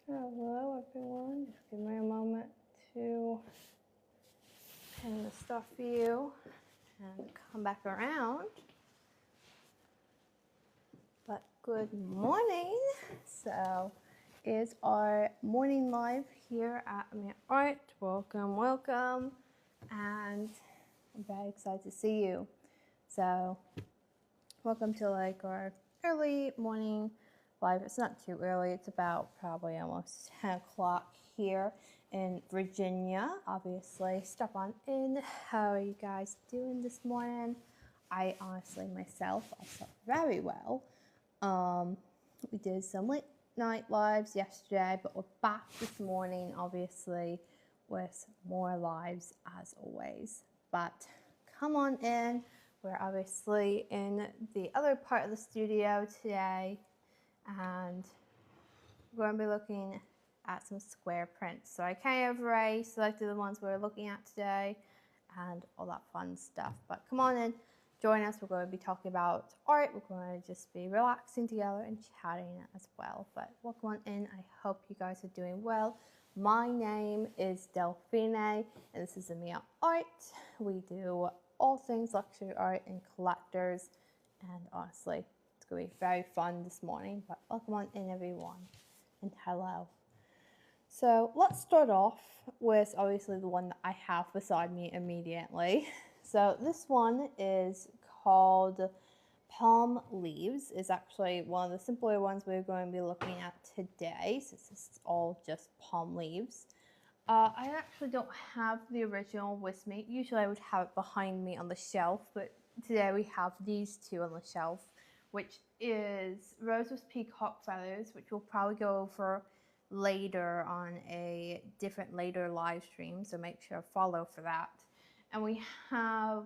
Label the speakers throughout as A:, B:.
A: Hello everyone, just give me a moment to pin the stuff for you and come back around. But good morning. So is our morning live here at Amena Art. Welcome, welcome. And I'm very excited to see you. So welcome to like our early morning live. It's not too early, it's about probably almost 10 o'clock here in Virginia. Obviously, step on in. How are you guys doing this morning? I honestly myself, I slept very well. We did some late night lives yesterday, but we're back this morning, obviously, with more lives as always. But come on in. We're obviously in the other part of the studio today, and we're going to be looking at some square prints. So I kind of already selected the ones we're looking at today and all that fun stuff. But come on in, join us. We're going to be talking about art. We're going to just be relaxing together and chatting as well. But welcome on in. I hope you guys are doing well. My name is Delphine, and this is Amena Art. We do all things luxury art and collectors, and honestly, it's going to be very fun this morning. But welcome on in, everyone, and hello. So let's start off with obviously the one that I have beside me immediately. So this one is called Palm Leaves. It's actually one of the simpler ones we're going to be looking at today, since it's all just palm leaves. I actually don't have the original with me. Usually I would have it behind me on the shelf, but today we have these two on the shelf, which is Rose with Peacock Feathers, which we'll probably go over later on a different later live stream, so make sure to follow for that. And we have,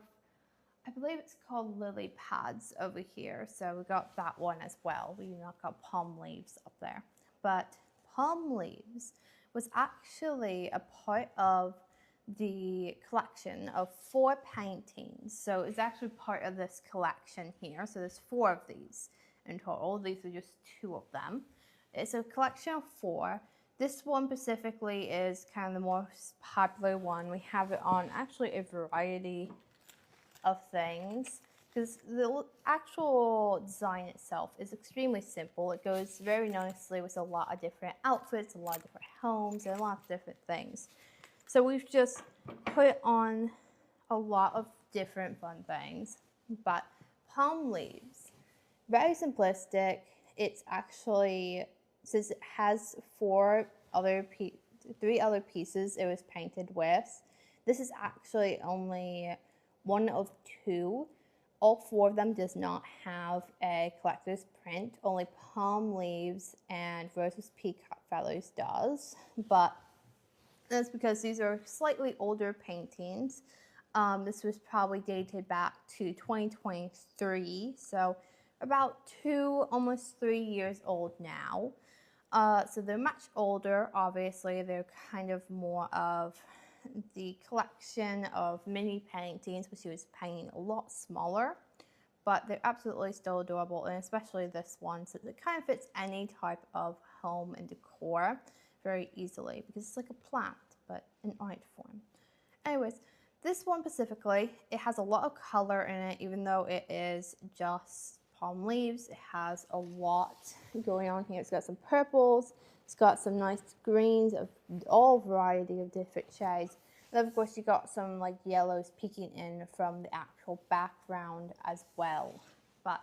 A: I believe it's called Lily Pads over here, so we got that one as well. We not got Palm Leaves up there, but Palm Leaves was actually a part of the collection of 4 paintings. So it's actually part of this collection here. So there's 4 of these in total. These are just 2 of them. It's a collection of 4. This one specifically is kind of the most popular one. We have it on actually a variety of things, because the actual design itself is extremely simple. It goes very nicely with a lot of different outfits, a lot of different homes, and a lot of different things. So we've just put on a lot of different fun things. But Palm Leaves, very simplistic. It's actually, since it has 3 other pieces it was painted with, this is actually only one of 2. All 4 of them does not have a collector's print. Only Palm Leaves and Rose's Peacock Feathers does. But that's because these are slightly older paintings. This was probably dated back to 2023, so about 2, almost 3 years old now. So they're much older. Obviously, they're kind of more of the collection of mini paintings, which she was painting a lot smaller, but they're absolutely still adorable, and especially this one, so it kind of fits any type of home and decor very easily, because it's like a plant, but in art form. Anyways, this one specifically, it has a lot of color in it, even though it is just palm leaves. It has a lot going on here. It's got some purples, it's got some nice greens of all variety of different shades. And of course you got some like yellows peeking in from the actual background as well. But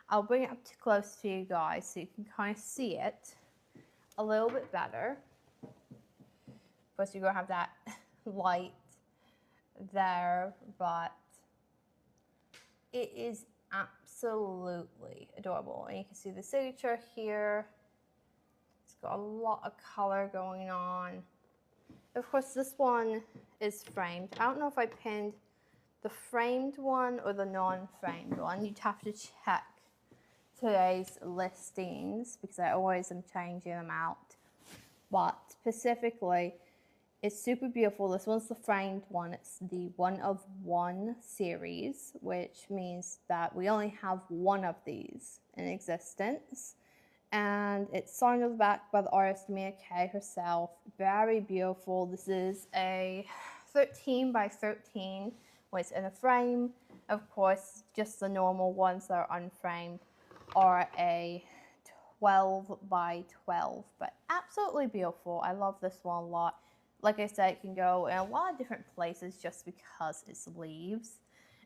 A: I'll bring it up too close to you guys so you can kind of see it a little bit better. Of course you're gonna have that light there, but it is absolutely adorable. And you can see the signature here. It's got a lot of color going on. Of course, this one is framed. I don't know if I pinned the framed one or the non-framed one. You'd have to check today's listings, because I always am changing them out. But specifically, it's super beautiful. This one's the framed one. It's the 1 of 1 series, which means that we only have 1 of these in existence. and it's signed on the back by the artist Amena herself. Very beautiful. This is a 13 by 13 when it's in a frame. Of course, just the normal ones that are unframed are a 12 by 12, but absolutely beautiful. I love this one a lot. Like I said, it can go in a lot of different places just because it's leaves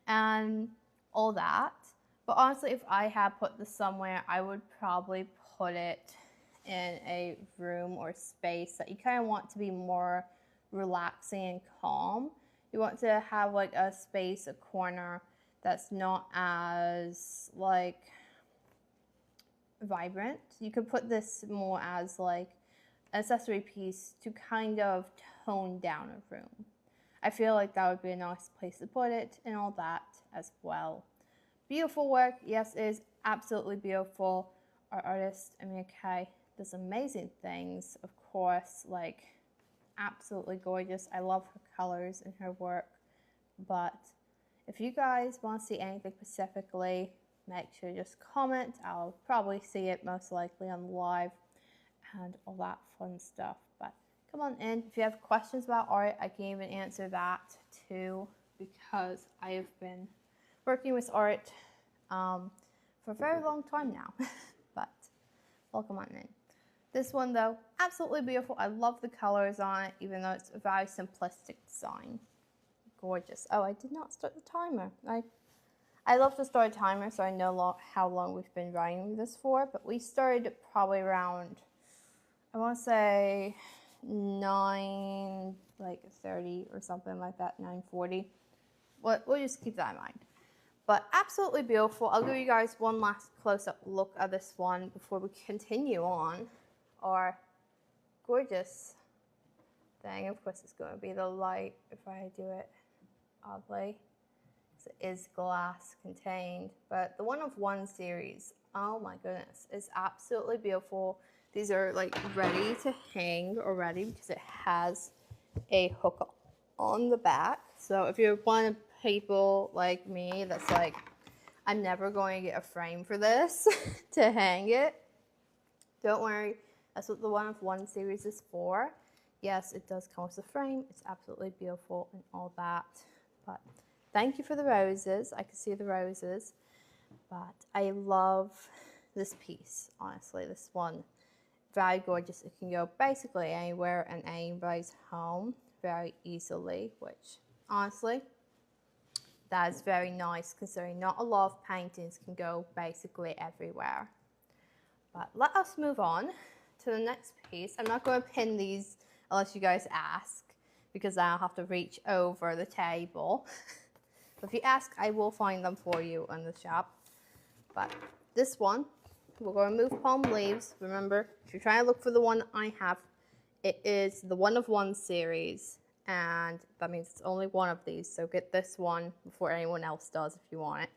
A: and all that. But honestly, if I had put this somewhere, I would probably put it in a room or space that you kind of want to be more relaxing and calm. You want to have like a space, a corner that's not as like vibrant. You could put this more as like an accessory piece to kind of tone down a room. I feel like that would be a nice place to put it and all that as well. Beautiful work. Yes, it is absolutely beautiful. Our artist, Amena, does amazing things. Of course, like absolutely gorgeous. I love her colors and her work. But if you guys want to see anything specifically, make sure to just comment. I'll probably see it most likely on live and all that fun stuff. But come on in. If you have questions about art, I can even answer that too, because I have been working with art for a very long time now. But welcome on in. This one though, absolutely beautiful. I love the colors on it, even though it's a very simplistic design. Gorgeous. Oh, I did not start the timer. I love to start a timer so I know how long we've been writing this for, but we started probably around, I want to say 9:30 or something like that, 9:40. We'll just keep that in mind. But absolutely beautiful. I'll give you guys one last close-up look at this one before we continue on our gorgeous thing. Of course, it's going to be the light if I do it oddly. It is glass contained, but the one of one series, oh my goodness, it's absolutely beautiful. These are like ready to hang already because it has a hook on the back. So if you're one of people like me that's like, I'm never going to get a frame for this to hang it, don't worry. That's what the one of one series is for. Yes, it does come with a frame. It's absolutely beautiful and all that. But thank you for the roses. I can see the roses. But I love this piece, honestly. This one, very gorgeous. It can go basically anywhere and anybody's home very easily, which honestly, that is very nice considering not a lot of paintings can go basically everywhere. But let us move on to the next piece. I'm not going to pin these unless you guys ask, because I'll have to reach over the table. But if you ask, I will find them for you in the shop. But this one, we're going to move palm leaves. Remember, if you're trying to look for the one I have, it is the one of one series. And that means it's only one of these. So get this one before anyone else does if you want it.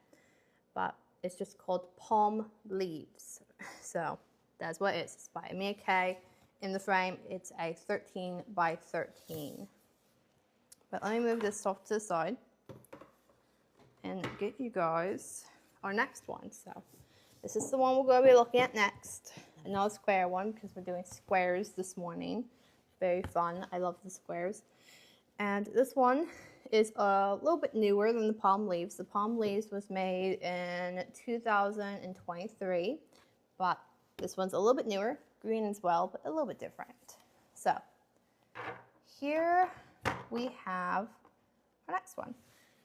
A: But it's just called Palm Leaves. So that's what it is. It's by Amena. In the frame, it's a 13 by 13. But let me move this off to the side and get you guys our next one. So this is the one we're going to be looking at next. Another square one because we're doing squares this morning. Very fun. I love the squares. And this one is a little bit newer than the palm leaves. The palm leaves was made in 2023, but this one's a little bit newer, green as well, but a little bit different. So here we have our next one.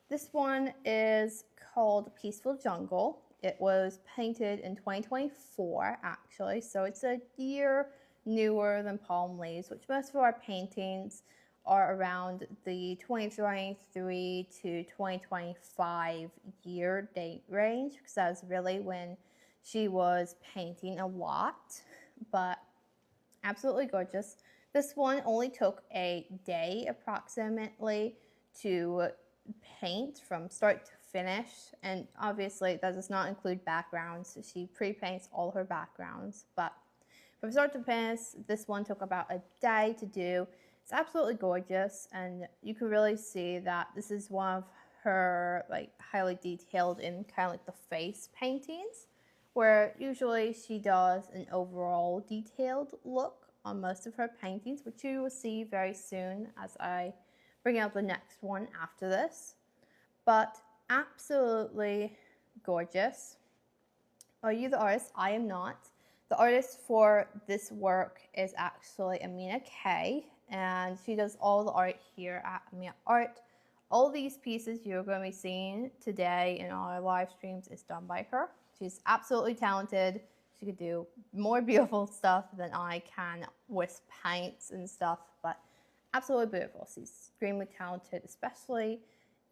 A: This one is called Peaceful Jungle. It was painted in 2024, actually, so it's a year newer than palm leaves, which most of our paintings are around the 2023 to 2025 year date range, because that's really when she was painting a lot. But absolutely gorgeous. This one only took a day approximately to paint from start to finish, and obviously that does not include backgrounds. She pre-paints all her backgrounds, but from start to finish, this one took about a day to do. It's absolutely gorgeous, and you can really see that this is one of her like highly detailed in kind of like the face paintings, where usually she does an overall detailed look on most of her paintings, which you will see very soon as I bring out the next one after this. But absolutely gorgeous. Are you the artist? I am not. The artist for this work is actually Amena K, and she does all the art here at Amena Art. All these pieces you're going to be seeing today in our live streams is done by her. She's absolutely talented. She could do more beautiful stuff than I can with paints and stuff, but absolutely beautiful. She's extremely talented, especially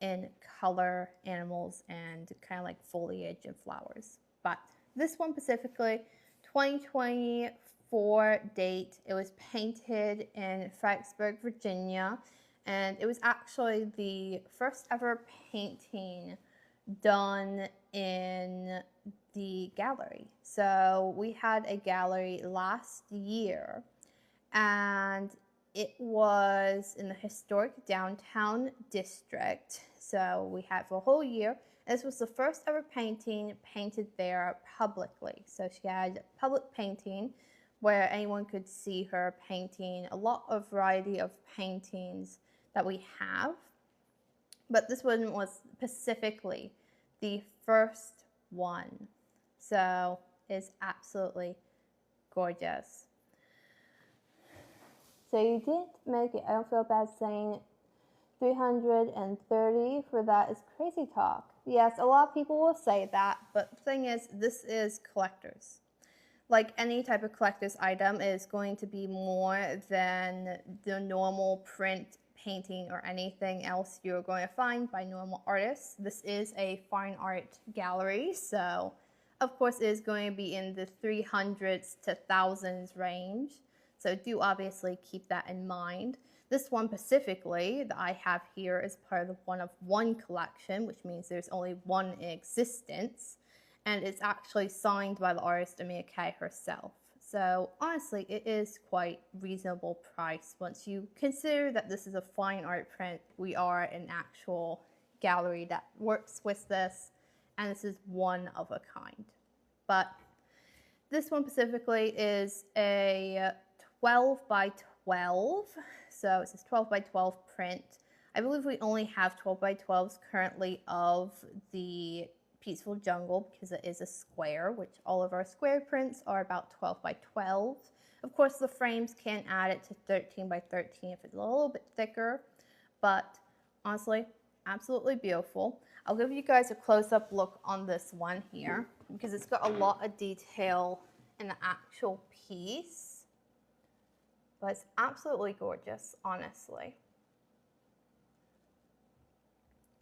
A: in color, animals, and kind of like foliage and flowers. But this one specifically, 2024 date. It was painted in Fredericksburg, Virginia, and it was actually the first ever painting done in the gallery. So we had a gallery last year, and it was in the historic downtown district. So we had for a whole year. This was the first ever painting painted there publicly. So she had public painting where anyone could see her painting a lot of variety of paintings that we have. But this one was specifically the first one. So it's absolutely gorgeous. So you didn't make it. I don't feel bad saying 330 for that is crazy talk. Yes, a lot of people will say that, but the thing is, this is collectors. Like any type of collector's item, it is going to be more than the normal print, painting, or anything else you're going to find by normal artists. This is a fine art gallery, so of course it is going to be in the 300s to thousands range. So do obviously keep that in mind. This one specifically that I have here is part of the one of one collection, which means there's only one in existence. And it's actually signed by the artist Amena K herself. So honestly, it is quite reasonable price once you consider that this is a fine art print. We are an actual gallery that works with this, and this is one of a kind. But this one specifically is a 12 by 12. So it says 12 by 12 print. I believe we only have 12 by 12s currently of the Peaceful Jungle because it is a square, which all of our square prints are about 12 by 12. Of course, the frames can add it to 13 by 13 if it's a little bit thicker, but honestly, absolutely beautiful. I'll give you guys a close-up look on this one here because it's got a lot of detail in the actual piece. But it's absolutely gorgeous, honestly.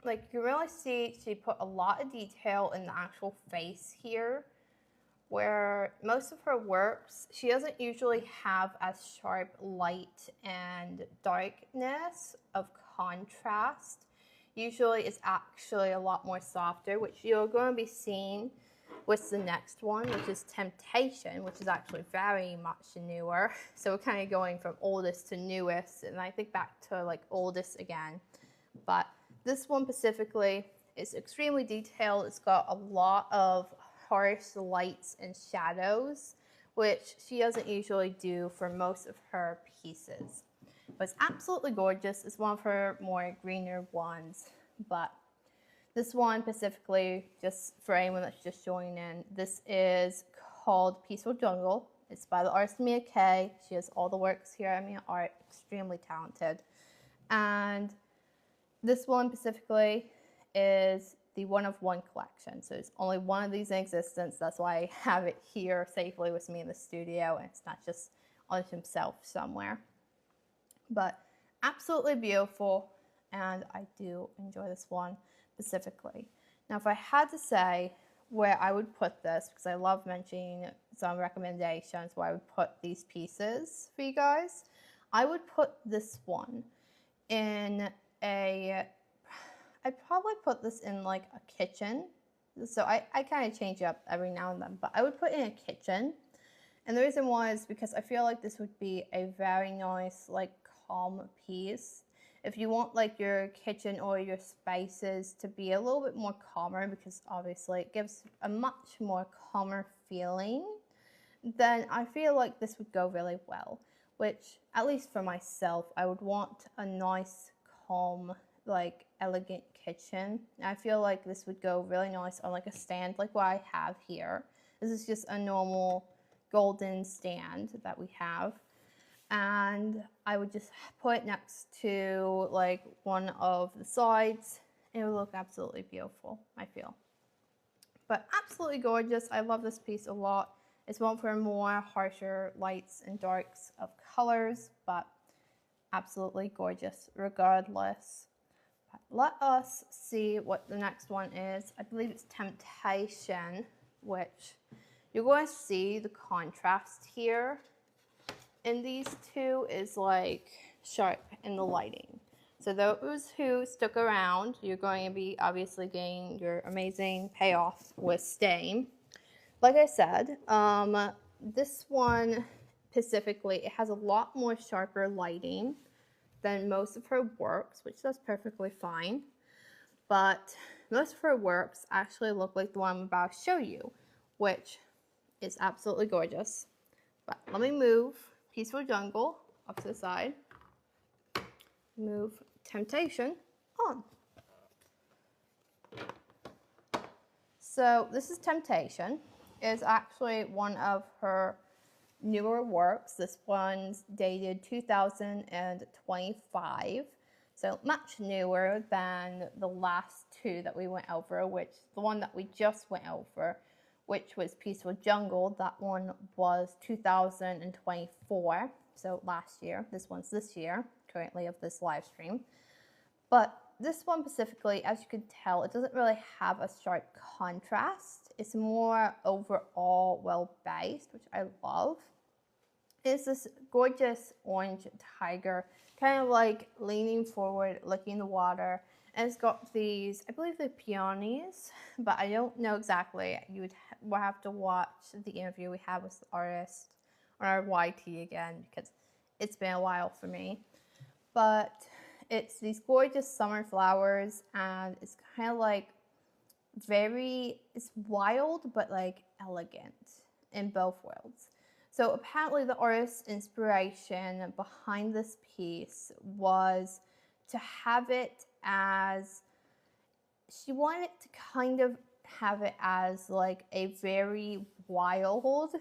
A: Like, you really see she put a lot of detail in the actual face here, where most of her works, she doesn't usually have as sharp light and darkness of contrast. Usually it's actually a lot more softer, which you're going to be seeing with the next one, which is Temptation, which is actually very much newer. So we're kind of going from oldest to newest, and I think back to like oldest again. But this one specifically is extremely detailed. It's got a lot of harsh lights and shadows, which she doesn't usually do for most of her pieces. But it's absolutely gorgeous. It's one of her more greener ones, but this one specifically, just for anyone that's just joining in, this is called Peaceful Jungle. It's by the artist Amena K. She has all the works here at Amena Art, extremely talented. And this one specifically is the one of one collection. So there's only one of these in existence. That's why I have it here safely with me in the studio, and it's not just on himself somewhere. But absolutely beautiful, and I do enjoy this one specifically. Now, if I had to say where I would put this, because I love mentioning some recommendations where I would put these pieces for you guys, I would put this one in a, I'd probably put this in like a kitchen. So I kind of change it up every now and then, but I would put it in a kitchen. And the reason why is because I feel like this would be a very nice, like, calm piece. If you want like your kitchen or your spaces to be a little bit more calmer, because obviously it gives a much more calmer feeling, then I feel like this would go really well. Which, at least for myself, I would want a nice, calm, like elegant kitchen. I feel like this would go really nice on like a stand like what I have here. This is just a normal golden stand that we have. And I would just put it next to like one of the sides. It would look absolutely beautiful, I feel. But absolutely gorgeous. I love this piece a lot. It's one for more harsher lights and darks of colors, but absolutely gorgeous regardless. But let us see what the next one is. I believe it's Temptation, which you're going to see the contrast here in these two is like sharp in the lighting. So those who stuck around, you're going to be obviously getting your amazing payoff with staying. Like I said, this one specifically, it has a lot more sharper lighting than most of her works, which that's perfectly fine. But most of her works actually look like the one I'm about to show you, which is absolutely gorgeous. But let me move Peaceful Jungle up to the side. Move Temptation on. So this is Temptation. It's actually one of her newer works. This one's dated 2025. So much newer than the last two that we went over, which the one that we just went over, which was Peaceful Jungle. That one was 2024, so last year. This one's this year, currently of this live stream. But this one specifically, as you can tell, it doesn't really have a sharp contrast. It's more overall well-based, which I love. It's this gorgeous orange tiger, kind of like leaning forward, looking in the water. And it's got these, I believe they're peonies, but I don't know exactly. We'll have to watch the interview we have with the artist on our YT again, because it's been a while for me. But it's these gorgeous summer flowers, and it's kind of like it's wild, but like elegant in both worlds. So apparently the artist's inspiration behind this piece was to have it as, she wanted to kind of have it as like a very wild,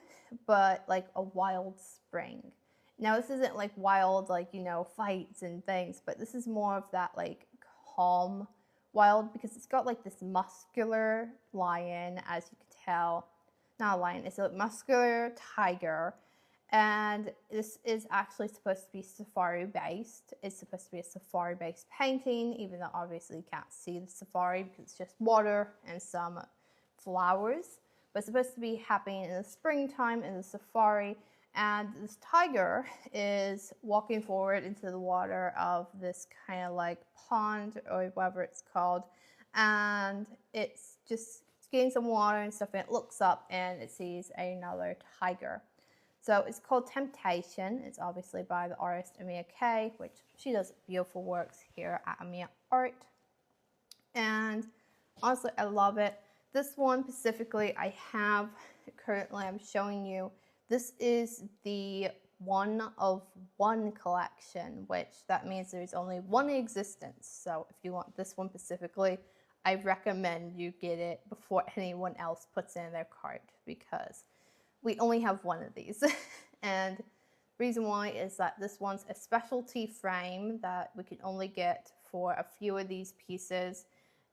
A: but like a wild spring. Now this isn't like wild, like, you know, fights and things, but this is more of that like calm wild, because it's got like this muscular lion, as you can tell. Not a lion, it's a muscular tiger. And this is actually supposed to be safari based. It's supposed to be a safari based painting, even though obviously you can't see the safari because it's just water and some flowers. But it's supposed to be happening in the springtime in the safari. And this tiger is walking forward into the water of this kind of like pond or whatever it's called. And it's just getting some water and stuff, and it looks up and it sees another tiger. So it's called Temptation. It's obviously by the artist Amena K, which she does beautiful works here at Amena Art. And honestly, I love it. This one specifically I have currently, I'm showing you. This is the 1 of 1 collection, which that means there's only one in existence. So if you want this one specifically, I recommend you get it before anyone else puts it in their cart, because we only have one of these. And the reason why is that this one's a specialty frame that we can only get for a few of these pieces,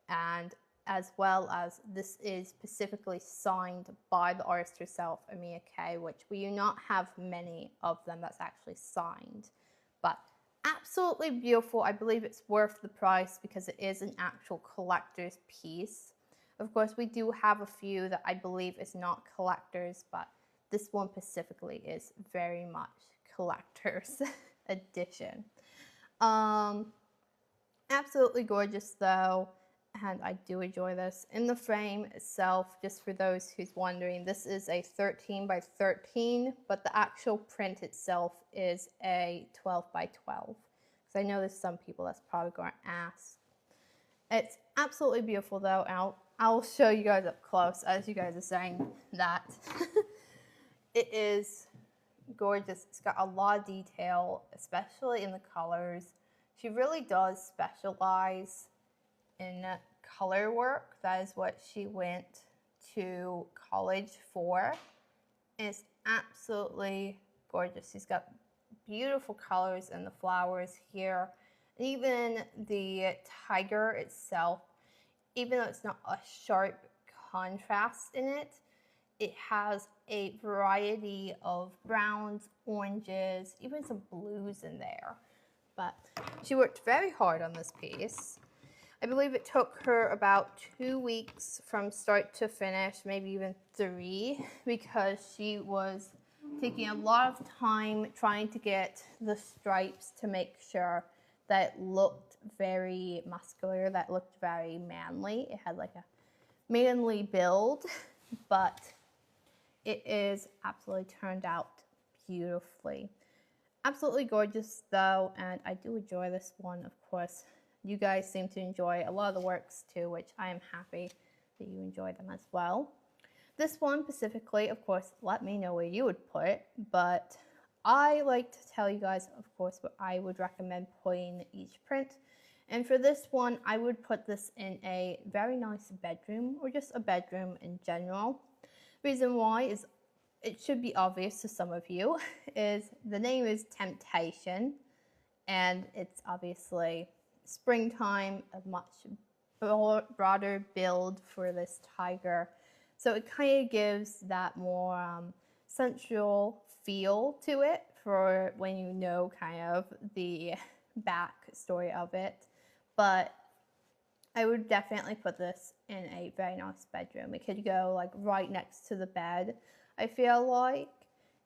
A: and as well as this is specifically signed by the artist herself, Amena K, which we do not have many of them that's actually signed. But absolutely beautiful. I believe it's worth the price because it is an actual collector's piece. Of course, we do have a few that I believe is not collectors, but this one specifically is very much collector's edition. Absolutely gorgeous though, and I do enjoy this. In the frame itself, just for those who's wondering, this is a 13 by 13, but the actual print itself is a 12 by 12. So I know there's some people that's probably going to ask. It's absolutely beautiful though, and I'll show you guys up close as you guys are saying that. It is gorgeous. It's got a lot of detail, especially in the colors. She really does specialize in color work. That is what she went to college for. It's absolutely gorgeous. She's got beautiful colors in the flowers here. Even the tiger itself, even though it's not a sharp contrast in it, it has a variety of browns, oranges, even some blues in there. But she worked very hard on this piece. I believe it took her about 2 weeks from start to finish, maybe even 3, because she was taking a lot of time trying to get the stripes to make sure that it looked very muscular, that looked very manly. It had like a manly build, but it is absolutely turned out beautifully. Absolutely gorgeous though, and I do enjoy this one, of course. You guys seem to enjoy a lot of the works too, which I am happy that you enjoy them as well. This one specifically, of course, let me know where you would put it, but I like to tell you guys, of course, what I would recommend putting each print. And for this one, I would put this in a very nice bedroom, or just a bedroom in general. Reason why is, it should be obvious to some of you, is the name is Temptation, and it's obviously springtime, a much broader build for this tiger. So it kind of gives that more sensual feel to it for when you know kind of the back story of it. But I would definitely put this in a very nice bedroom. It could go like right next to the bed. I feel like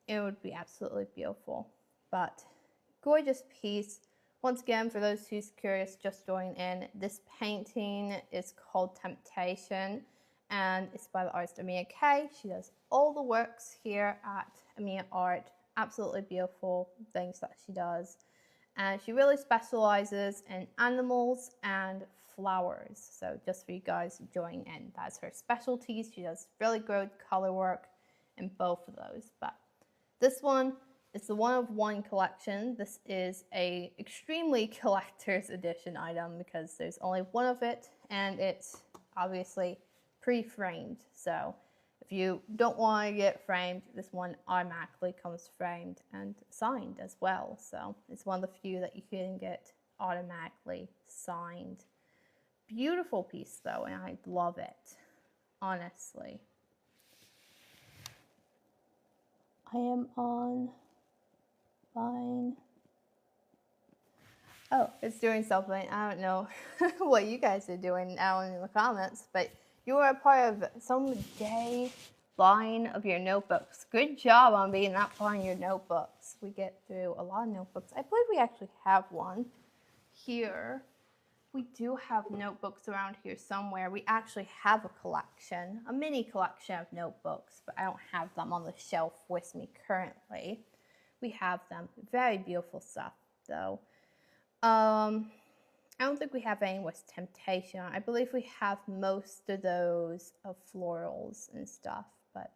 A: it would be absolutely beautiful. But gorgeous piece. Once again, for those who's curious, just join in. This painting is called Temptation, and it's by the artist Amena K. She does all the works here at Amena Art. Absolutely beautiful things that she does. And she really specializes in animals and flowers. So just for you guys to join in, that's her specialty. She does really good color work in both of those. But this one is the one-of-one collection. This is a extremely collector's edition item because there's only one of it, and it's obviously pre-framed. So if you don't want to get framed, this one automatically comes framed and signed as well. So it's one of the few that you can get automatically signed. Beautiful piece though, and I love it, honestly. I am on fine. Oh, it's doing something. I don't know what you guys are doing down in the comments, but you are a part of some day line of your notebooks. Good job on being that far in your notebooks. We get through a lot of notebooks. I believe we actually have one here. We do have notebooks around here somewhere. We actually have a collection, a mini collection of notebooks, but I don't have them on the shelf with me currently. We have them. Very beautiful stuff, though. I don't think we have any with Temptation. I believe we have most of those of florals and stuff, but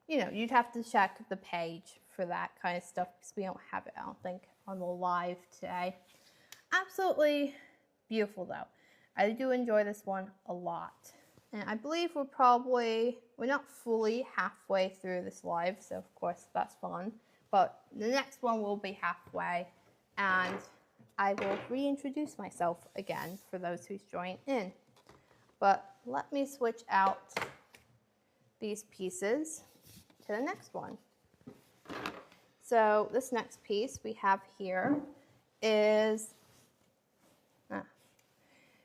A: you know, you'd have to check the page for that kind of stuff because we don't have it, I don't think, on the live today. Absolutely beautiful though. I do enjoy this one a lot. And I believe we're not fully halfway through this live, so of course that's fun. But the next one will be halfway, and I will reintroduce myself again for those who's joined in. But let me switch out these pieces to the next one. So this next piece we have here is,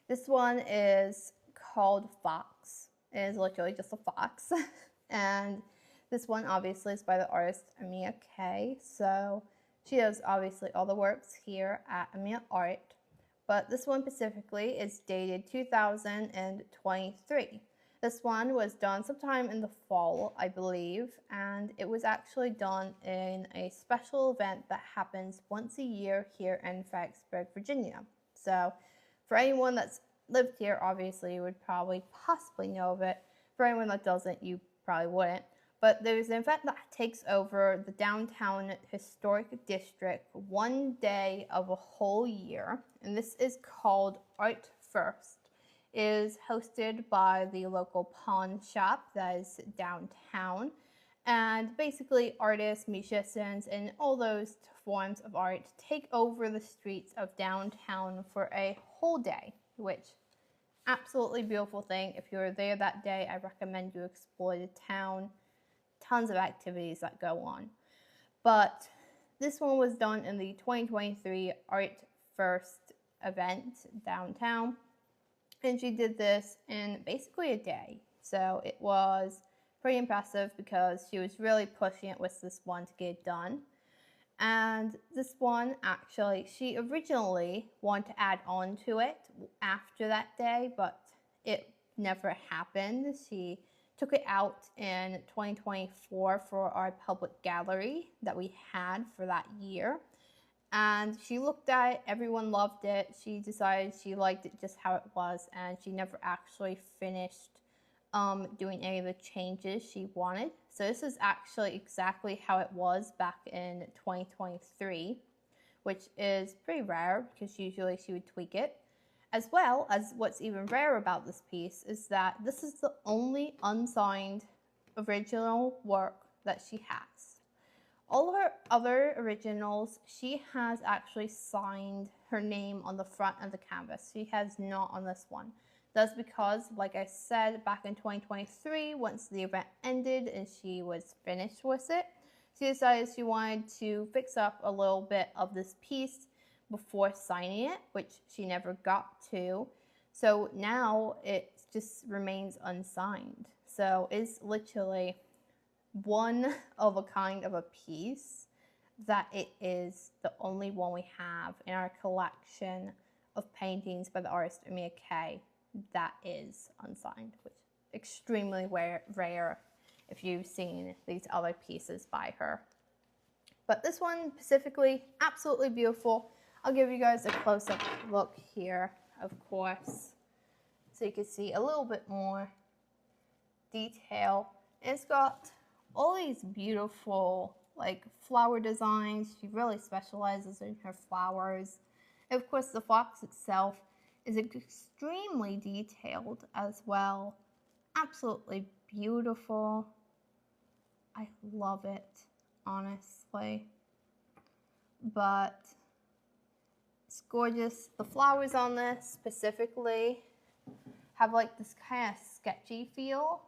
A: this one is called Fox. It is literally just a fox. And this one obviously is by the artist Amena K. So she does obviously all the works here at Amena Art. But this one specifically is dated 2023. This one was done sometime in the fall, I believe, and it was actually done in a special event that happens once a year here in Fredericksburg, Virginia. So for anyone that's lived here, obviously you would probably possibly know of it. For anyone that doesn't, you probably wouldn't. But there's an event that takes over the downtown historic district one day of a whole year, and this is called Art First. It is hosted by the local pawn shop that is downtown, and basically artists, musicians, and all those forms of art take over the streets of downtown for a whole day, which absolutely beautiful thing. If you're there that day, I recommend you explore the town. Tons of activities that go on. But this one was done in the 2023 Art First event downtown. And she did this in basically a day. So it was pretty impressive because she was really pushing it with this one to get it done. And this one, actually, she originally wanted to add on to it after that day, but it never happened. She took it out in 2024 for our public gallery that we had for that year. And she looked at it, everyone loved it. She decided she liked it just how it was, and she never actually finished doing any of the changes she wanted. So this is actually exactly how it was back in 2023, which is pretty rare because usually she would tweak it. As well as what's even rare about this piece is that this is the only unsigned original work that she has. All her other originals, she has actually signed her name on the front of the canvas. She has not on this one. That's because, like I said, back in 2023, once the event ended and she was finished with it, she decided she wanted to fix up a little bit of this piece before signing it, which she never got to. So now it just remains unsigned. So it's literally one of a kind of a piece that it is the only one we have in our collection of paintings by the artist Amena that is unsigned, which is extremely rare if you've seen these other pieces by her. But this one specifically, absolutely beautiful. I'll give you guys a close-up look here, of course, so you can see a little bit more detail. And it's got all these beautiful like flower designs. She really specializes in her flowers. And of course, the fox itself is extremely detailed as well. Absolutely beautiful. I love it, honestly. But it's gorgeous. The flowers on this specifically have like this kind of sketchy feel,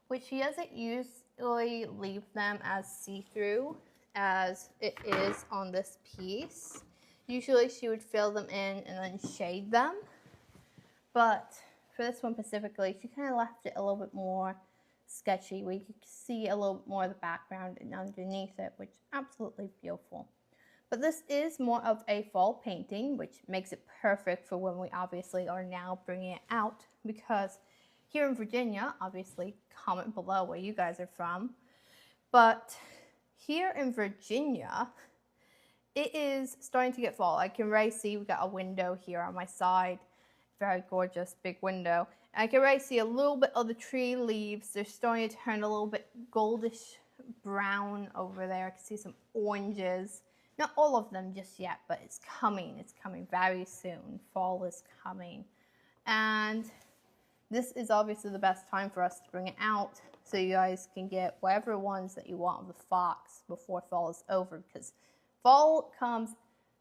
A: which she doesn't usually leave them as see-through as it is on this piece. Usually she would fill them in and then shade them. But for this one specifically, she kind of left it a little bit more sketchy, where you can see a little bit more of the background and underneath it, which is absolutely beautiful. But this is more of a fall painting, which makes it perfect for when we obviously are now bringing it out, because here in Virginia, obviously comment below where you guys are from, but here in Virginia, it is starting to get fall. I can already see we got a window here on my side, very gorgeous big window. And I can already see a little bit of the tree leaves. They're starting to turn a little bit goldish brown over there. I can see some oranges. Not all of them just yet, but it's coming. It's coming very soon. Fall is coming. And this is obviously the best time for us to bring it out so you guys can get whatever ones that you want of the fox before fall is over, because fall comes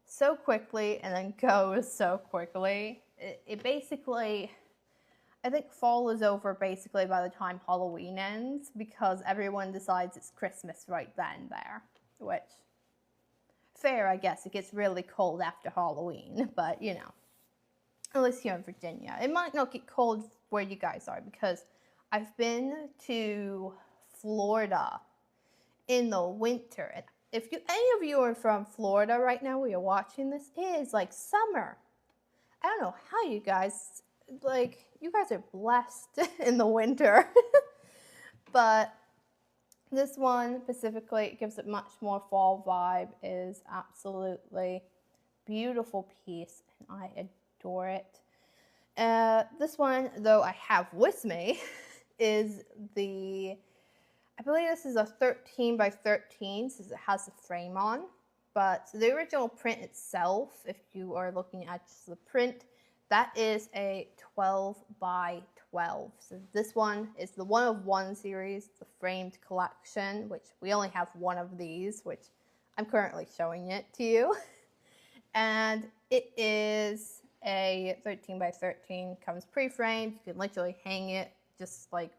A: so quickly and then goes so quickly. It basically, I think fall is over basically by the time Halloween ends, because everyone decides it's Christmas right then there, which, fair, I guess. It gets really cold after Halloween, but you know, at least here in Virginia. It might not get cold where you guys are, because I've been to Florida in the winter, and if any of you are from Florida right now where you're watching this, it is like summer. I don't know how you guys like, you guys are blessed in the winter. But this one specifically gives it much more fall vibe, is absolutely beautiful piece, and I adore it. This one, though, I have with me is I believe this is a 13 by 13 since it has the frame on. But the original print itself, if you are looking at just the print, that is a 12 by 12. So this one is the one of one series, the framed collection, which we only have one of these, which I'm currently showing it to you. And it is a 13 by 13, comes pre-framed. You can literally hang it just like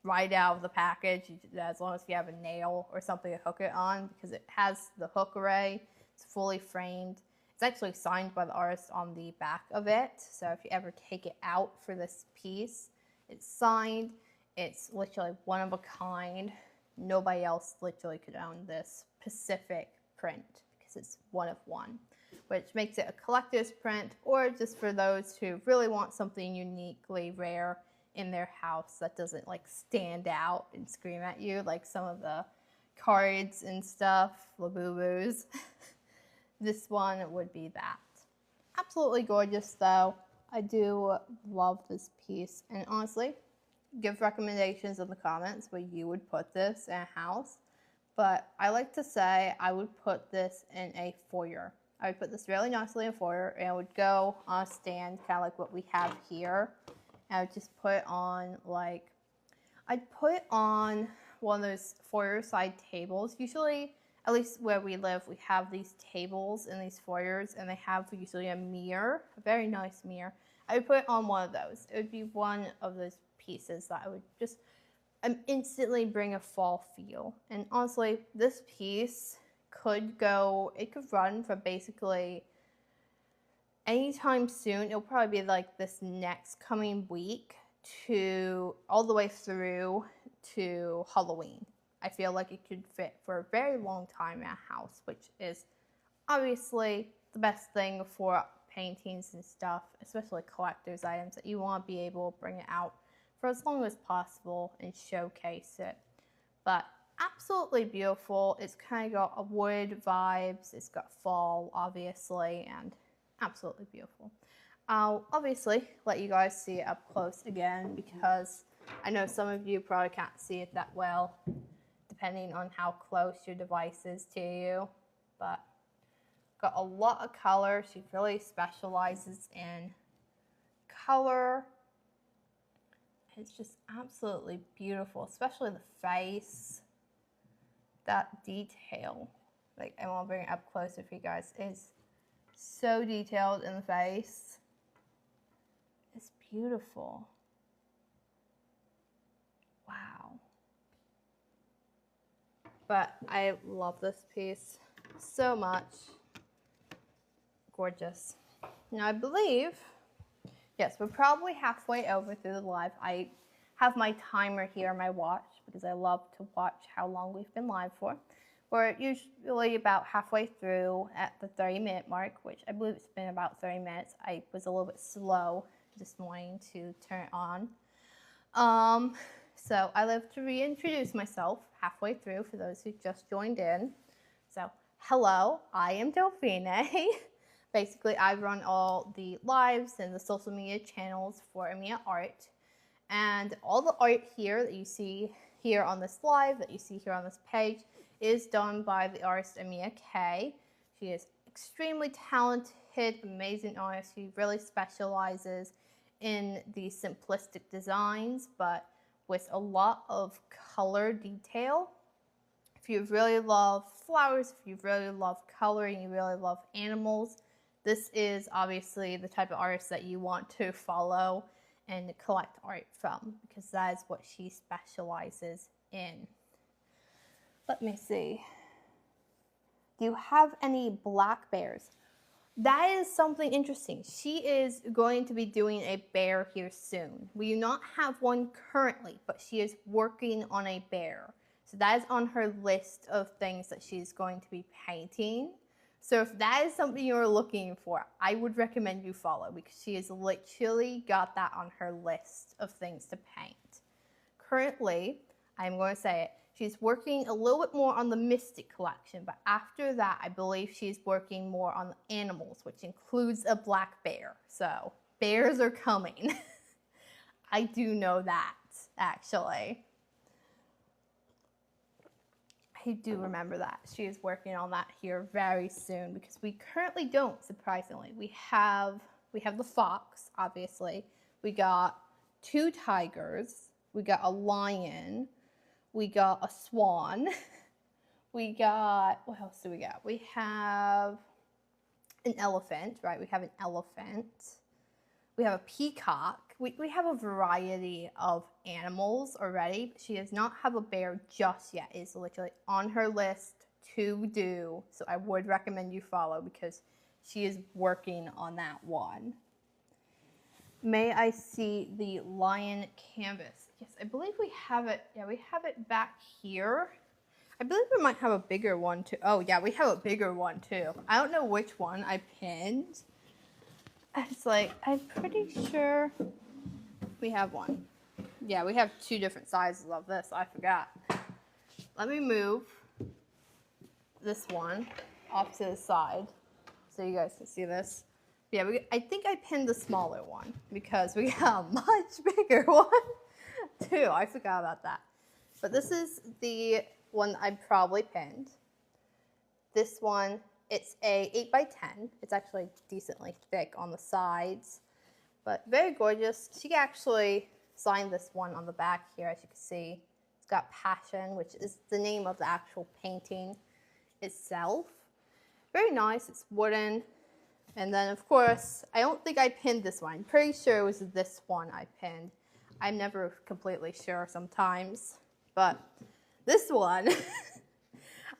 A: right out of the package, as long as you have a nail or something to hook it on, because it has the hook array. It's fully framed. It's actually signed by the artist on the back of it, so if you ever take it out for this piece, it's signed. It's literally one of a kind. Nobody else literally could own this specific print because it's one of one, which makes it a collector's print, or just for those who really want something uniquely rare in their house that doesn't like stand out and scream at you like some of the cards and stuff, Labubus. This one would be that. Absolutely gorgeous though. I do love this piece, and honestly, give recommendations in the comments where you would put this in a house. But I like to say I would put this in a foyer. I would put this really nicely in a foyer, and I would go on a stand, kind of like what we have here. And I would just put on I'd put on one of those foyer side tables. Usually, at least where we live, we have these tables in these foyers, and they have usually a mirror, a very nice mirror. I would put it on one of those. It would be one of those pieces that I would just instantly bring a fall feel. And honestly, this piece could run for basically anytime soon. It'll probably be like this next coming week to all the way through to Halloween. I feel like it could fit for a very long time in a house, which is obviously the best thing for paintings and stuff, especially collector's items, that you want to be able to bring it out for as long as possible and showcase it. But absolutely beautiful. It's kind of got a wood vibes. It's got fall, obviously, and absolutely beautiful. I'll obviously let you guys see it up close again, because I know some of you probably can't see it that well, depending on how close your device is to you. But got a lot of color. She really specializes in color. It's just absolutely beautiful, especially the face. That detail, like, I want to bring it up closer for you guys. It's so detailed in the face. It's beautiful. Wow. But I love this piece so much. Gorgeous. Now I believe, yes, we're probably halfway over through the live. I have my timer here on my watch because I love to watch how long we've been live for. We're usually about halfway through at the 30-minute mark, which I believe it's been about 30 minutes. I was a little bit slow this morning to turn it on. So I love to reintroduce myself halfway through for those who just joined in. So hello, I am Delphine. Basically, I run all the lives and the social media channels for Amena Art. And all the art here that you see here on this live, that you see here on this page, is done by the artist Amena K. She is extremely talented, amazing artist. She really specializes in the simplistic designs, but with a lot of color detail. If you really love flowers, if you really love color, and you really love animals, this is obviously the type of artist that you want to follow and collect art from, because that is what she specializes in. Let me see. Do you have any black bears? That is something interesting. She is going to be doing a bear here soon. We do not have one currently, but she is working on a bear. So that is on her list of things that she's going to be painting. So if that is something you're looking for, I would recommend you follow because she has literally got that on her list of things to paint. Currently, I'm going to say it, she's working a little bit more on the Mystic collection, but after that, I believe she's working more on the animals, which includes a black bear. So bears are coming. I do know that, actually. I do remember that. She is working on that here very soon because we currently don't, surprisingly. We have the fox, obviously. We got 2 tigers. We got a lion. We got a swan. We got, what else do we got? We have an elephant, right? We have an elephant. We have a peacock. We have a variety of animals already. She does not have a bear just yet. It's literally on her list to do. So I would recommend you follow because she is working on that one. May I see the lion canvas? Yes, I believe we have it. Yeah, we have it back here. I believe we might have a bigger one too. Oh yeah, we have a bigger one too. I don't know which one I pinned. It's like, I'm pretty sure we have one. Yeah, we have 2 different sizes of this. I forgot. Let me move this one off to the side so you guys can see this. Yeah, I think I pinned the smaller one because we got a much bigger one too. I forgot about that. But this is the one I probably pinned. This one, it's a 8x10. It's actually decently thick on the sides, but very gorgeous. She actually signed this one on the back here, as you can see. It's got Passion, which is the name of the actual painting itself. Very nice. It's wooden. And then, of course, I don't think I pinned this one. I'm pretty sure it was this one I pinned. I'm never completely sure sometimes, but this one,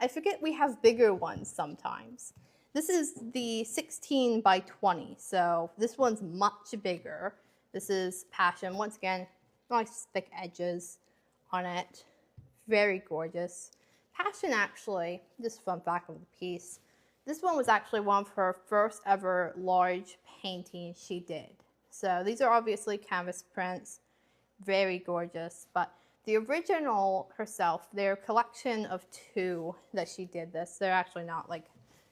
A: I forget we have bigger ones sometimes. This is the 16x20, so this one's much bigger. This is Passion. Once again, nice thick edges on it. Very gorgeous. Passion actually, just fun fact of the piece, this one was actually one of her first ever large paintings she did. So these are obviously canvas prints, very gorgeous, but the original herself, their collection of 2 that she did this, they're actually not like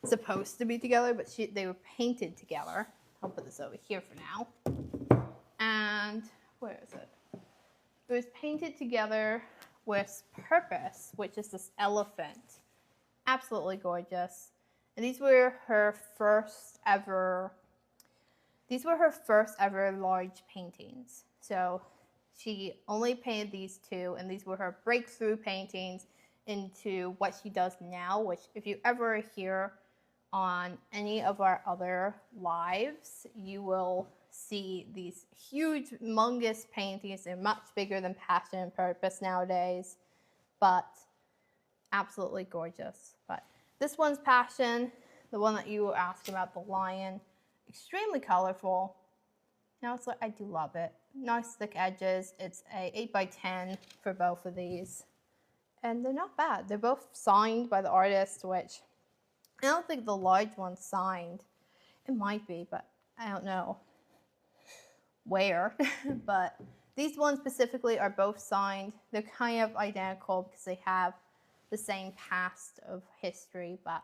A: supposed to be together, but they were painted together. I'll put this over here for now. And where is it? It was painted together with Purpose, which is this elephant. Absolutely gorgeous. And these were her first ever large paintings. So she only painted these 2, and these were her breakthrough paintings into what she does now, which if you ever hear on any of our other lives, you will see these huge, humongous paintings. They're much bigger than Passion and Purpose nowadays, but absolutely gorgeous. But this one's Passion, the one that you were asking about, the lion, extremely colorful. Now it's like, I do love it. Nice thick edges. It's a 8x10 for both of these. And they're not bad. They're both signed by the artist, which I don't think the large one's signed. It might be, but I don't know where. But these ones specifically are both signed. They're kind of identical because they have the same past of history, but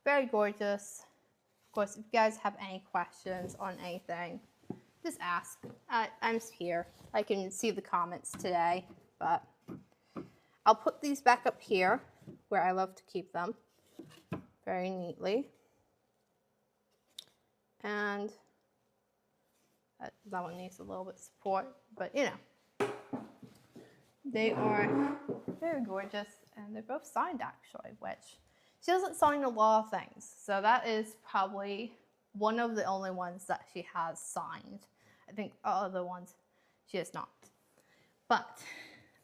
A: very gorgeous. Of course, if you guys have any questions on anything, just ask. I'm just here. I can see the comments today, but I'll put these back up here where I love to keep them very neatly. And that one needs a little bit of support, but you know, they are very gorgeous, and they're both signed actually, which she doesn't sign a lot of things, so that is probably one of the only ones that she has signed. I think all other ones she has not. But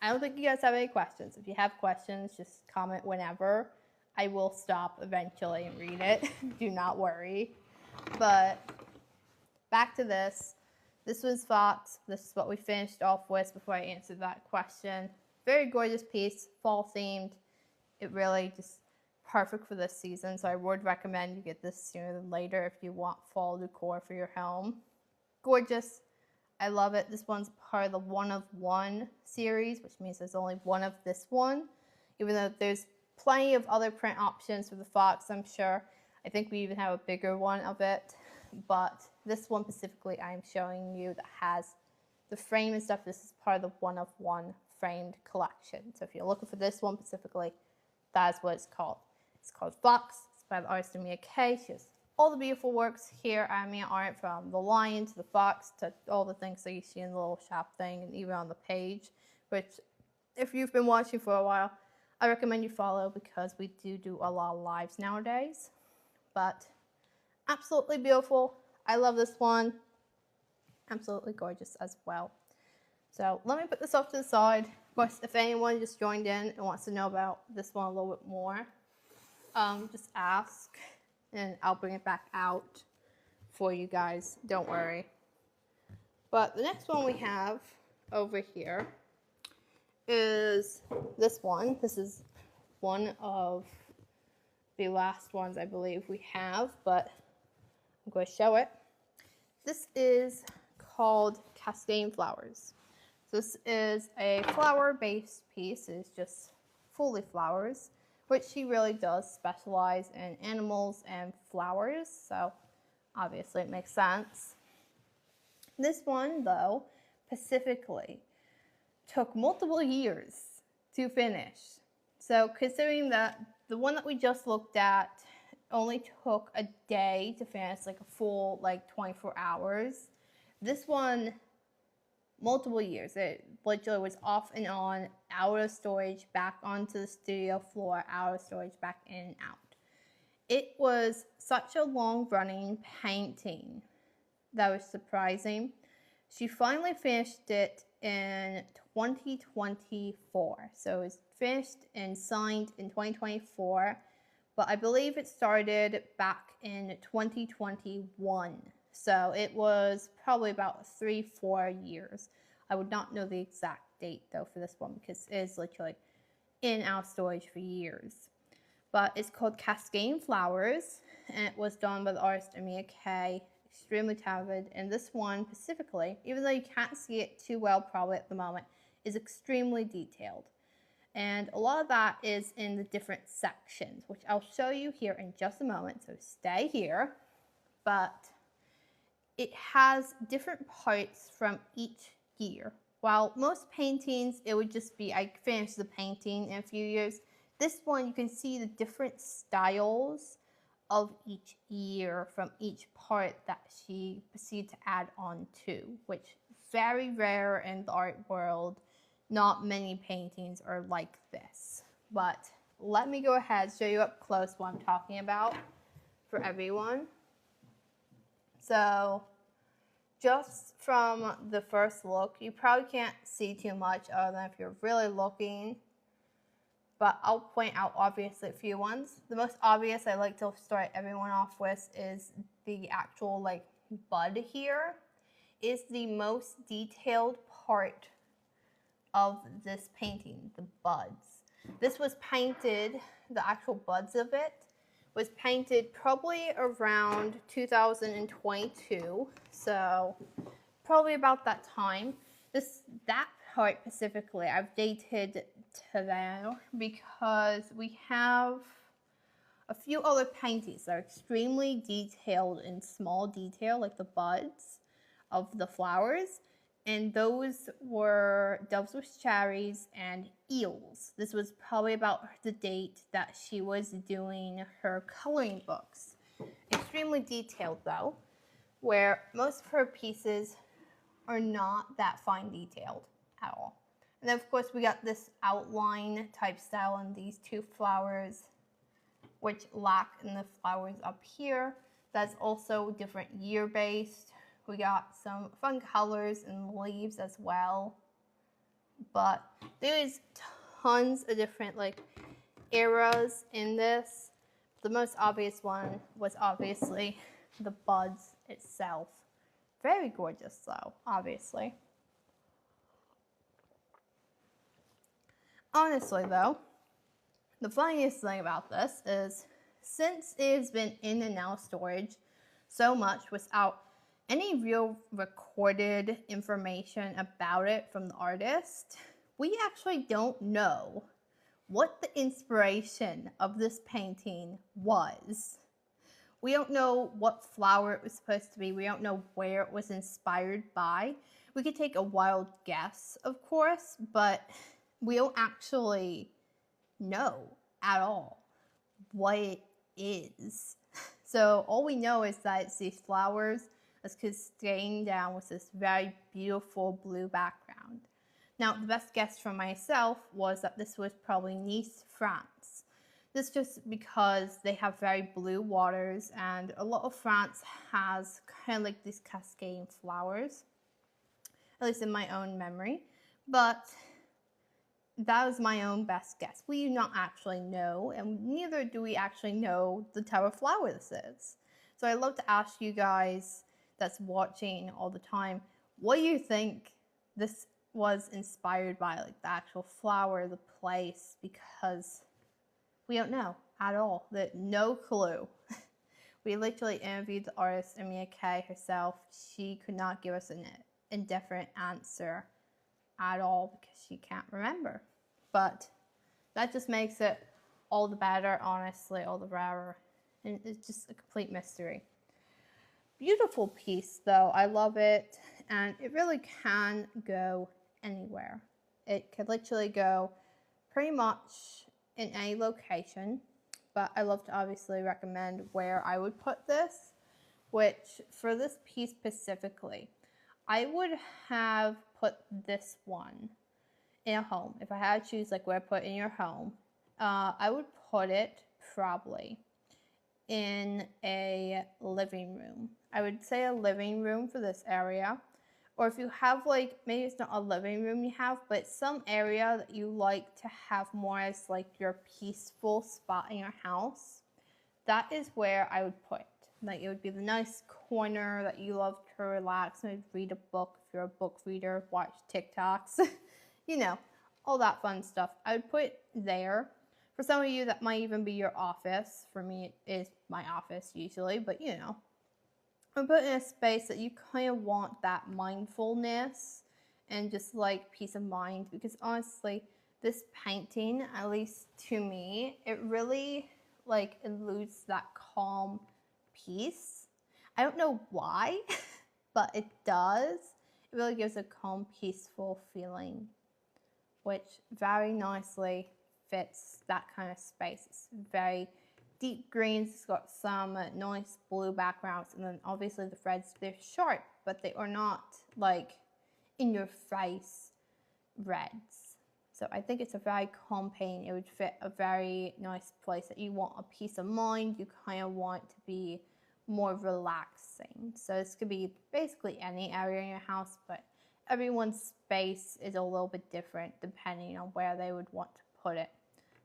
A: I don't think you guys have any questions. If you have questions, just comment whenever. I will stop eventually and read it. Do not worry. But back to this. This was Fox. This is what we finished off with before I answered that question. Very gorgeous piece, fall themed. It really just perfect for this season, so I would recommend you get this sooner than later if you want fall decor for your home. Gorgeous. I love it. This one's part of the one of one series, which means there's only one of this one, even though there's plenty of other print options for the fox, I'm sure. I think we even have a bigger one of it, but this one specifically I'm showing you that has the frame and stuff. This is part of the one of one framed collection. So if you're looking for this one specifically, that is what it's called. It's called Fox. It's by the artist Amena K. She has all the beautiful works here at Amena Art, from the lion to the fox to all the things that you see in the little shop thing and even on the page, which if you've been watching for a while, I recommend you follow because we do a lot of lives nowadays. But absolutely beautiful. I love this one. Absolutely gorgeous as well. So let me put this off to the side. Of course, if anyone just joined in and wants to know about this one a little bit more, just ask and I'll bring it back out for you guys. Don't worry. But the next one we have over here is this one. This is one of the last ones I believe we have, but I'm going to show it. This is called Cascade Flowers. This is a flower-based piece. It's just fully flowers, which she really does specialize in animals and flowers, so obviously it makes sense. This one, though, specifically took multiple years to finish. So considering that the one that we just looked at only took a day to finish, like a full 24 hours, this one, multiple years. It literally was off and on, out of storage, back onto the studio floor, out of storage, back in and out. It was such a long-running painting that was surprising. She finally finished it in 2024. So it was finished and signed in 2024, but I believe it started back in 2021. So it was probably about 3-4 years. I would not know the exact date though for this one because it is literally in and out of storage for years. But it's called Cascade Flowers, and it was done by the artist Amena K. Extremely talented, and this one specifically, even though you can't see it too well probably at the moment, is extremely detailed. And a lot of that is in the different sections, which I'll show you here in just a moment, so stay here. But it has different parts from each year. While most paintings, it would just be, I finished the painting in a few years. This one, you can see the different styles of each year from each part that she proceeded to add on to, which is very rare in the art world. Not many paintings are like this. But let me go ahead and show you up close what I'm talking about for everyone. So just from the first look, you probably can't see too much other than if you're really looking. But I'll point out obviously a few ones. The most obvious I like to start everyone off with is the actual bud here. Is the most detailed part of this painting, the buds. This was painted, the actual buds of it was painted probably around 2022, so probably about that time. That part specifically, I've dated to there because we have a few other paintings that are extremely detailed in small detail, like the buds of the flowers, and those were doves with cherries and eels. This was probably about the date that she was doing her coloring books. Extremely detailed though, where most of her pieces are not that fine detailed at all. And then of course we got this outline type style on these two flowers, which lack in the flowers up here. That's also different year based. We got some fun colors and leaves as well. But there's tons of different eras in this. The most obvious one was obviously the buds itself. Very gorgeous though, obviously. Honestly though, The funniest thing about this is, since it's been in and out of storage so much without any real recorded information about it from the artist, we actually don't know what the inspiration of this painting was. We don't know what flower it was supposed to be. We don't know where it was inspired by. We could take a wild guess, of course, but we don't actually know at all what it is. So all we know is that it's these flowers that's staying down with this very beautiful blue background. Now, the best guess from myself was that this was probably Nice, France. This just because they have very blue waters, and a lot of France has kind of like these cascading flowers, at least in my own memory. But that was my own best guess. We do not actually know, and neither do we actually know the type of flower this is. So I'd love to ask you guys that's watching all the time, what do you think this was inspired by, like the actual flower, the place, because we don't know at all. No clue. We literally interviewed the artist, Amena herself. She could not give us an indifferent answer at all because she can't remember. But that just makes it all the better, honestly, all the rarer. And it's just a complete mystery. Beautiful piece, though. I love it. And it really can go anywhere. It could literally go pretty much in any location, but I love to obviously recommend where I would put this, which for this piece specifically, I would have put this one in a home. If I had to choose like where I put in your home, I would put it probably in a living room. I would say a living room for this area. Or if you have like, maybe it's not a living room you have, but some area that you like to have more as like your peaceful spot in your house, that is where I would put. Like it would be the nice corner that you love to relax, maybe read a book if you're a book reader, watch TikToks, you know, all that fun stuff. I would put it there. For some of you, that might even be your office. For me, it is my office usually, but you know. I'm put in a space that you kind of want that mindfulness and just like peace of mind, because honestly, this painting, at least to me, it really like eludes that calm peace. I don't know why, but it does. It really gives a calm, peaceful feeling, which very nicely fits that kind of space. It's very deep greens, it's got some nice blue backgrounds, and then obviously the reds, they're sharp, but they are not like in your face reds. So I think it's a very calm paint. It would fit a very nice place that you want a peace of mind, you kind of want to be more relaxing. So this could be basically any area in your house, but everyone's space is a little bit different depending on where they would want to put it.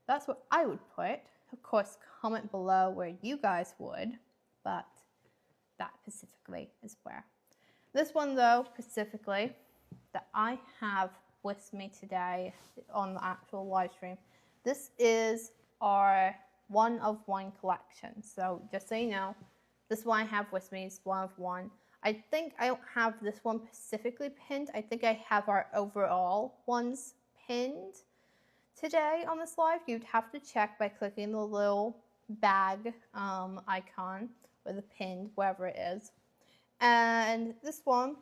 A: That's what I would put. Of course, comment below where you guys would, but that specifically is where. This one, though, specifically, that I have with me today on the actual live stream, this is our one of one collection. So just so you know, this one I have with me is one of one. I think I don't have this one specifically pinned. I think I have our overall ones pinned today on this live. You'd have to check by clicking the little bag icon or the pinned, wherever it is. And this one,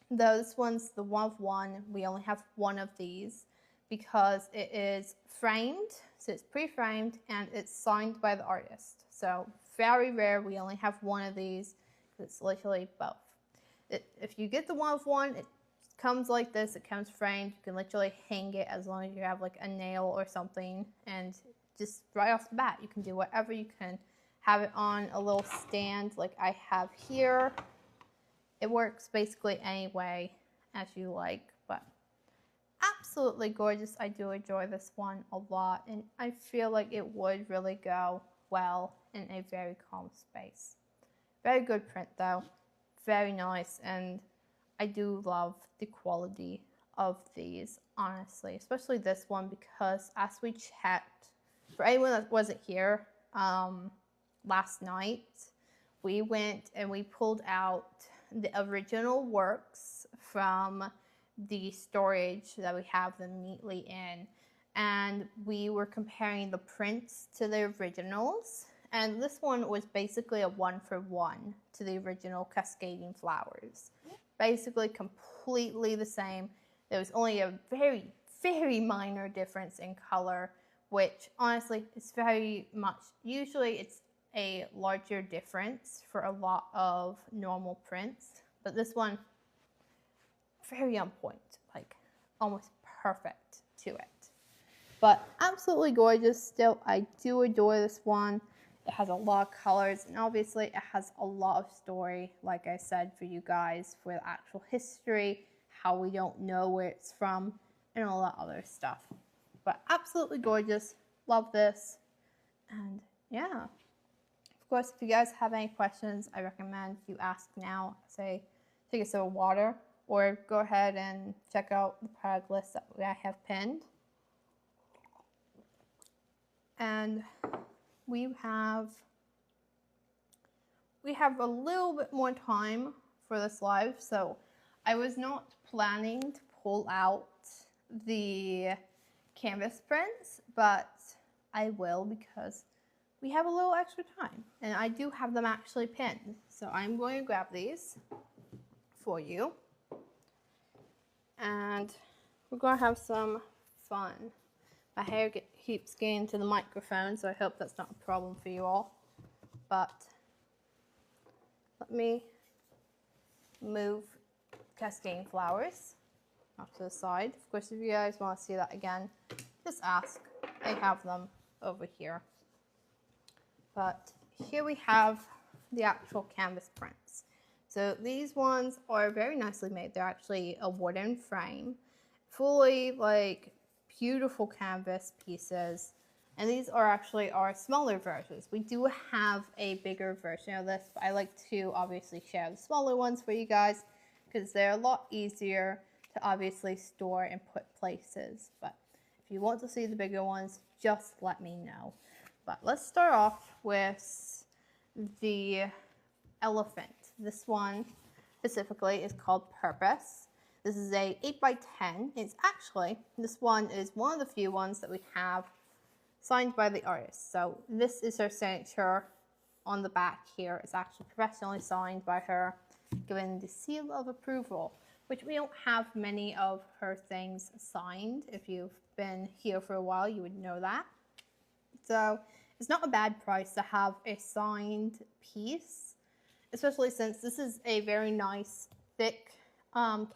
A: though, this one's the one of one. We only have one of these because it is framed, so it's pre-framed, and it's signed by the artist. So very rare, we only have one of these. It's literally both. If you get the one of one, it comes like this. It comes framed. You can literally hang it as long as you have like a nail or something, and just right off the bat you can do whatever. You can have it on a little stand like I have here. It works basically any way as you like, but absolutely gorgeous. I do enjoy this one a lot, and I feel like it would really go well in a very calm space. Very good print though, very nice, and I do love the quality of these, honestly, especially this one, because as we checked For anyone that wasn't here last night, we went and we pulled out the original works from the storage that we have them neatly in, and we were comparing the prints to the originals, and this one was basically a 1-for-1 to the original Cascading Flowers. Basically completely the same. There was only a very, very minor difference in color, which honestly is very much, usually it's a larger difference for a lot of normal prints, but this one, very on point, like almost perfect to it. But absolutely gorgeous still. I do adore this one. It has a lot of colors, and obviously it has a lot of story, like I said, for you guys, for the actual history, how we don't know where it's from, and all that other stuff. But absolutely gorgeous. Love this. And yeah. Of course, if you guys have any questions, I recommend you ask now. Say, take a sip of water, or go ahead and check out the product list that I have pinned. And we have a little bit more time for this live, so I was not planning to pull out the canvas prints, but I will because we have a little extra time, and I do have them actually pinned. So I'm going to grab these for you, and we're going to have some fun. My hair keeps getting to the microphone, so I hope that's not a problem for you all. But let me move Cascading Flowers off to the side. Of course, if you guys want to see that again, just ask. I have them over here. But here we have the actual canvas prints. So these ones are very nicely made. They're actually a wooden frame, fully like beautiful canvas pieces. And these are actually our smaller versions. We do have a bigger version of this, but I like to obviously share the smaller ones for you guys because they're a lot easier to obviously store and put places. But if you want to see the bigger ones, just let me know. But let's start off with the elephant. This one specifically is called Purpose. This is a 8x10. It's actually, this one is one of the few ones that we have signed by the artist. So this is her signature on the back here. It's actually professionally signed by her, given the seal of approval, which we don't have many of her things signed. If you've been here for a while, you would know that. So it's not a bad price to have a signed piece, especially since this is a very nice thick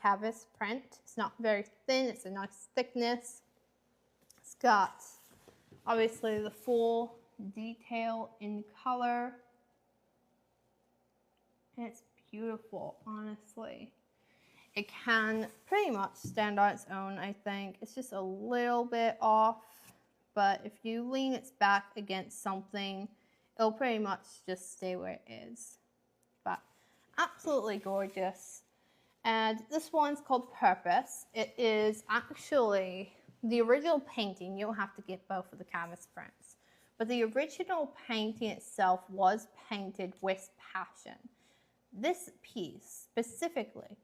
A: canvas print. It's not very thin, it's a nice thickness. It's got obviously the full detail in color, and it's beautiful, honestly. It can pretty much stand on its own, I think. It's just a little bit off, but if you lean its back against something, it'll pretty much just stay where it is. But absolutely gorgeous. And this one's called Purpose. It is actually the original painting. You don't have to get both of the canvas prints, but the original painting itself was painted with passion. This piece specifically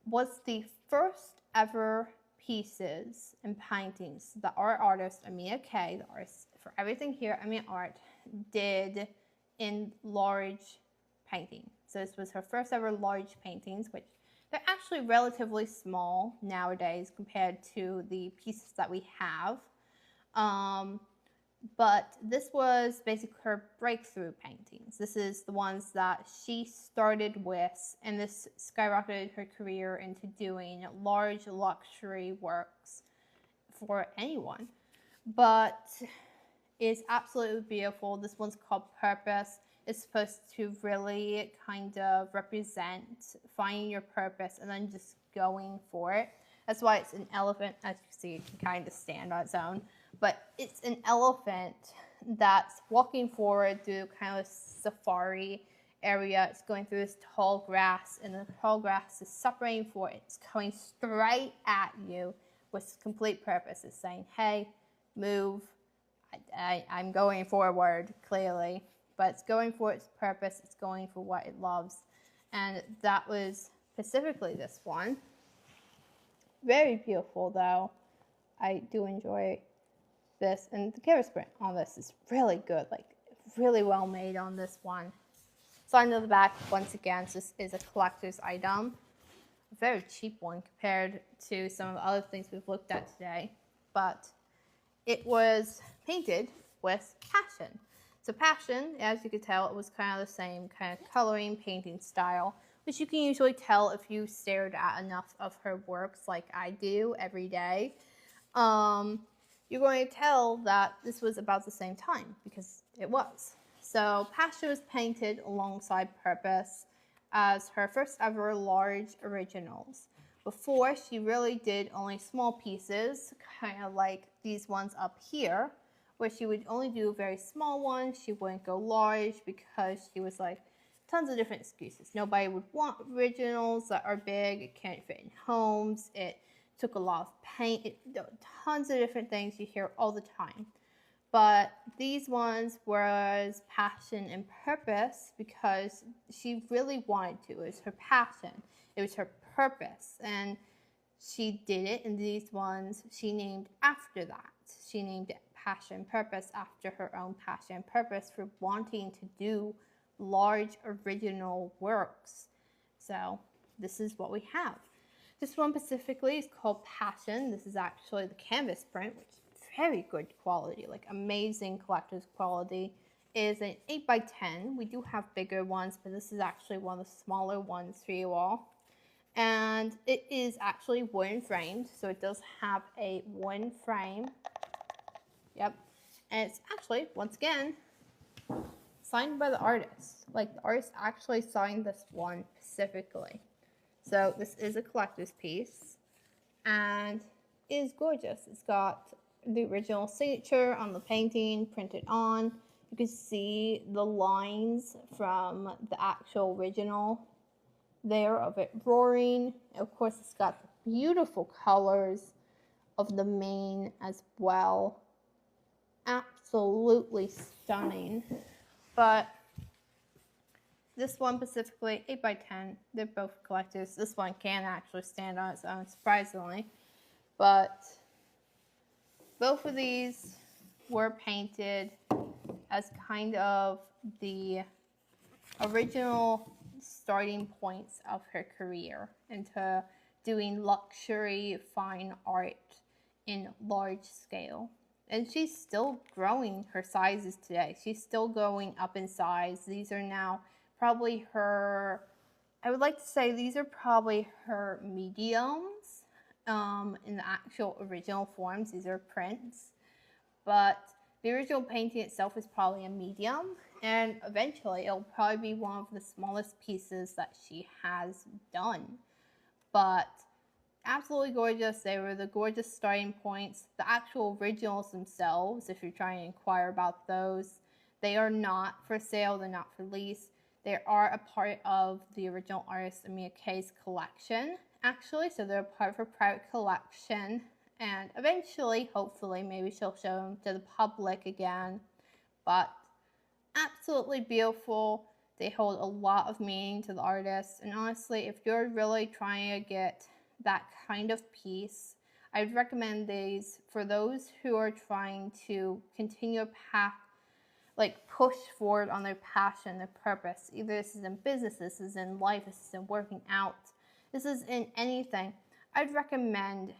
A: was the first ever pieces and paintings that our artist, Amena K, the artist for everything here at Amena Art, did in large painting. So this was her first ever large paintings, which they're actually relatively small nowadays compared to the pieces that we have. But this was basically her breakthrough paintings. This is the ones that she started with, and this skyrocketed her career into doing large luxury works for anyone. But it's absolutely beautiful. This one's called Purpose. It's supposed to really kind of represent finding your purpose and then just going for it. That's why it's an elephant. As you see, it can kind of stand on its own. But it's an elephant that's walking forward through kind of a safari area. It's going through this tall grass, and the tall grass is separating for it. It's coming straight at you with complete purpose. It's saying, hey, move. I'm going forward, clearly, but it's going for its purpose, it's going for what it loves. And that was specifically this one. Very beautiful though. I do enjoy this, and the canvas print on this is really good, like really well made on this one. Sign on the back, once again, this is a collector's item. A very cheap one compared to some of the other things we've looked at today, but it was painted with passion. So passion, as you could tell, it was kind of the same kind of coloring, painting style, which you can usually tell if you stared at enough of her works like I do every day. You're going to tell that this was about the same time, because it was. So passion was painted alongside purpose as her first ever large originals. Before, she really did only small pieces, kind of like these ones up here, where she would only do a very small one. She wouldn't go large because she was like, tons of different excuses. Nobody would want originals that are big. It can't fit in homes. It took a lot of paint. Tons of different things you hear all the time. But these ones was passion and purpose because she really wanted to. It was her passion. It was her purpose. And she did it. And these ones she named after that. She named it Passion Purpose after her own passion and purpose for wanting to do large original works. So this is what we have. This one specifically is called Passion. This is actually the canvas print, which is very good quality, like amazing collector's quality. It is an 8x10. We do have bigger ones, but this is actually one of the smaller ones for you all. And it is actually wooden framed, so it does have a wooden frame. Yep. And it's actually, once again, signed by the artist. Like, the artist actually signed this one specifically. So this is a collector's piece, and it is gorgeous. It's got the original signature on the painting printed on. You can see the lines from the actual original there of it roaring. Of course, it's got the beautiful colors of the mane as well. Absolutely stunning. But this one specifically, 8x10, they're both collectors. This one can actually stand on its own, surprisingly. But both of these were painted as kind of the original starting points of her career into doing luxury fine art in large scale. And she's still growing her sizes today. She's still going up in size. These are now probably her, I would like to say these are probably her mediums in the actual original forms. These are prints. But the original painting itself is probably a medium. And eventually it'll probably be one of the smallest pieces that she has done. But absolutely gorgeous. They were the gorgeous starting points. The actual originals themselves, if you're trying to inquire about those, they are not for sale. They're not for lease. They are a part of the original artist Amena K's collection, actually. So they're a part of her private collection. And eventually, hopefully, maybe she'll show them to the public again. But absolutely beautiful. They hold a lot of meaning to the artist. And honestly, if you're really trying to get that kind of piece, I would recommend these for those who are trying to continue a path, like push forward on their passion, their purpose. Either this is in business, this is in life, this is in working out, this is in anything. I'd recommend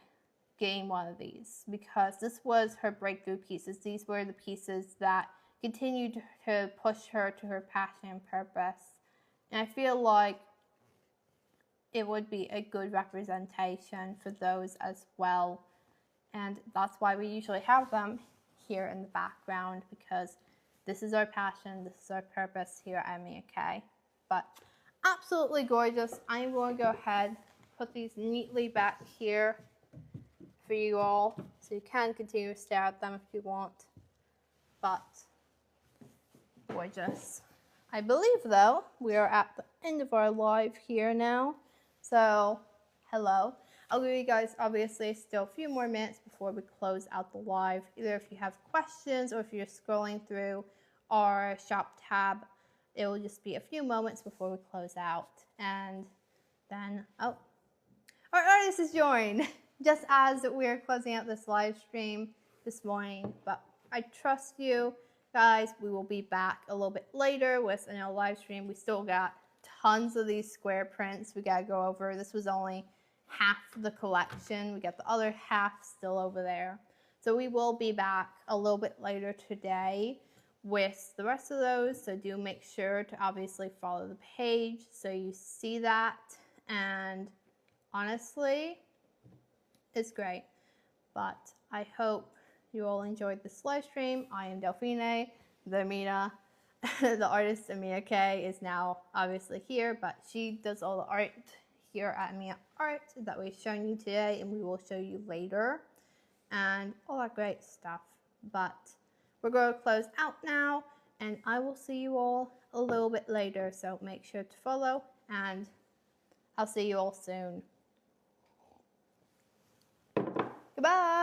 A: getting one of these because this was her breakthrough pieces. These were the pieces that continued to push her to her passion and purpose. And I feel like it would be a good representation for those as well. And that's why we usually have them here in the background, because this is our passion, this is our purpose here at Amena K. But absolutely gorgeous. I'm going to go ahead, put these neatly back here for you all, so you can continue to stare at them if you want. But gorgeous. I believe, though, we are at the end of our live here now. So, hello. I'll give you guys obviously still a few more minutes before we close out the live. Either if you have questions or if you're scrolling through our shop tab, it will just be a few moments before we close out. And then, oh, our artist has joined just as we're closing out this live stream this morning. But I trust you guys. We will be back a little bit later with another live stream. We still got tons of these square prints we gotta go over. This was only half the collection. We got the other half still over there. So we will be back a little bit later today with the rest of those. So do make sure to obviously follow the page so you see that. And honestly, it's great. But I hope you all enjoyed this live stream. I am Delphine, the Amena. The artist Amena K is now obviously here, but she does all the art here at Amena Art that we've shown you today and we will show you later and all that great stuff. But we're going to close out now and I will see you all a little bit later, so make sure to follow and I'll see you all soon. Goodbye.